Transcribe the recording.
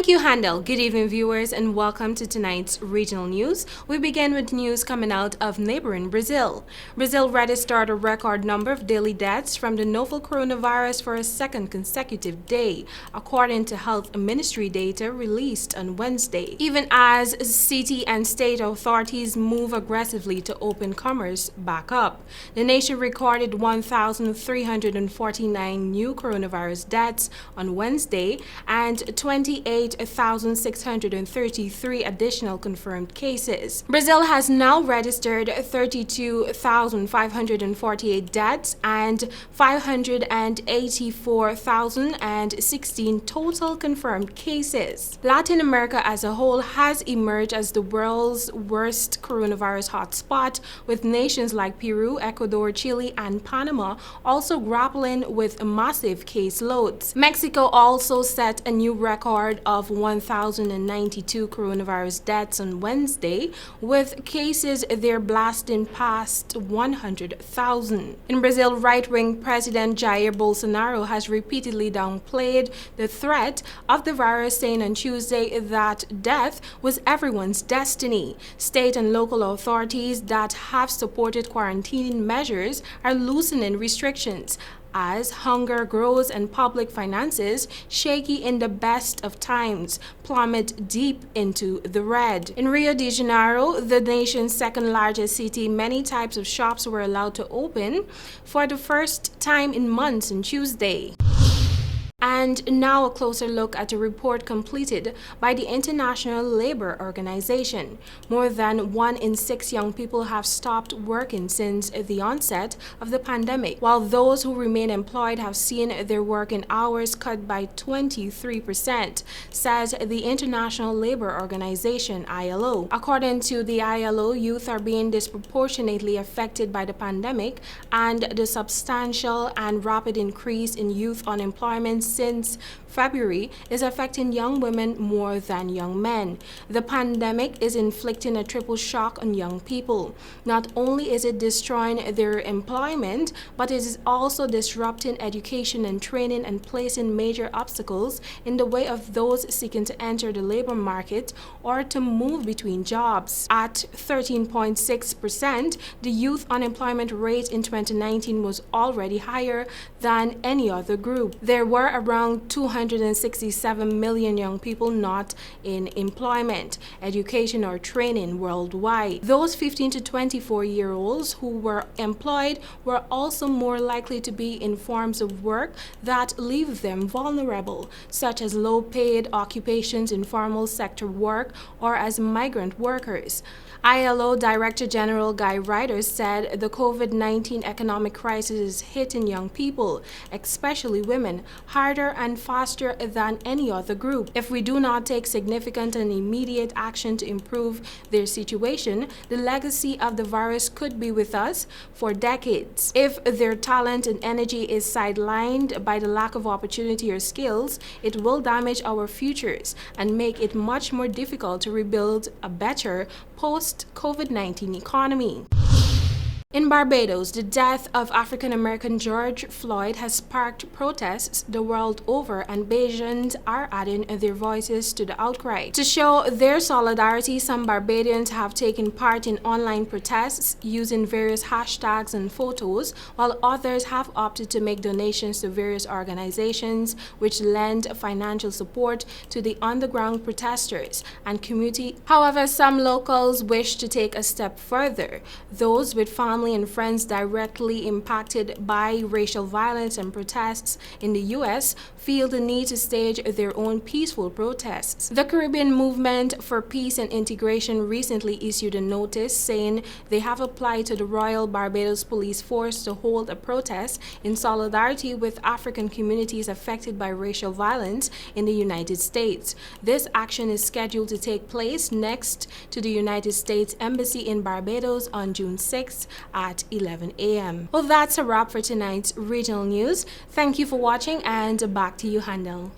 Thank you, Handel. Good evening, viewers, and welcome to tonight's regional news. We begin with news coming out of neighboring Brazil. Brazil registered a record number of daily deaths from the novel coronavirus for a second consecutive day, according to Health Ministry data released on Wednesday. Even as city and state authorities move aggressively to open commerce back up, the nation recorded 1,349 new coronavirus deaths on Wednesday and 28,633 additional confirmed cases. Brazil has now registered 32,548 deaths and 584,016 total confirmed cases. Latin America as a whole has emerged as the world's worst coronavirus hotspot, with nations like Peru, Ecuador, Chile, and Panama also grappling with massive caseloads. Mexico also set a new record of 1,092 coronavirus deaths on Wednesday, with cases there blasting past 100,000. In Brazil, right-wing President Jair Bolsonaro has repeatedly downplayed the threat of the virus, saying on Tuesday that death was everyone's destiny. State and local authorities that have supported quarantining measures are loosening restrictions as hunger grows and public finances, shaky in the best of times, plummet deep into the red. In Rio de Janeiro, the nation's second largest city, many types of shops were allowed to open for the first time in months on Tuesday. And now a closer look at a report completed by the International Labour Organization. More than 1 in 6 young people have stopped working since the onset of the pandemic, while those who remain employed have seen their working hours cut by 23%, says the International Labour Organization, ILO. According to the ILO, youth are being disproportionately affected by the pandemic, and the substantial and rapid increase in youth unemployment since February is affecting young women more than young men. The pandemic is inflicting a triple shock on young people. Not only is it destroying their employment, but it is also disrupting education and training and placing major obstacles in the way of those seeking to enter the labor market or to move between jobs. At 13.6%, the youth unemployment rate in 2019 was already higher than any other group. There were around 267 million young people not in employment, education, or training worldwide. Those 15 to 24-year-olds who were employed were also more likely to be in forms of work that leave them vulnerable, such as low-paid occupations, informal sector work, or as migrant workers. ILO Director General Guy Ryder said the COVID-19 economic crisis is hitting young people, especially women, harder and faster than any other group. If we do not take significant and immediate action to improve their situation, the legacy of the virus could be with us for decades. If their talent and energy is sidelined by the lack of opportunity or skills, it will damage our futures and make it much more difficult to rebuild a better post-COVID-19 economy. In Barbados, the death of African-American George Floyd has sparked protests the world over, and Bajans are adding their voices to the outcry. To show their solidarity, some Barbadians have taken part in online protests using various hashtags and photos, while others have opted to make donations to various organizations which lend financial support to the underground protesters and community. However, some locals wish to take a step further. Those with family and friends directly impacted by racial violence and protests in the U.S. feel the need to stage their own peaceful protests. The Caribbean Movement for Peace and Integration recently issued a notice saying they have applied to the Royal Barbados Police Force to hold a protest in solidarity with African communities affected by racial violence in the United States. This action is scheduled to take place next to the United States Embassy in Barbados on June 6th at 11 a.m. Well, that's a wrap for tonight's regional news. Thank you for watching, and back to you, Handel.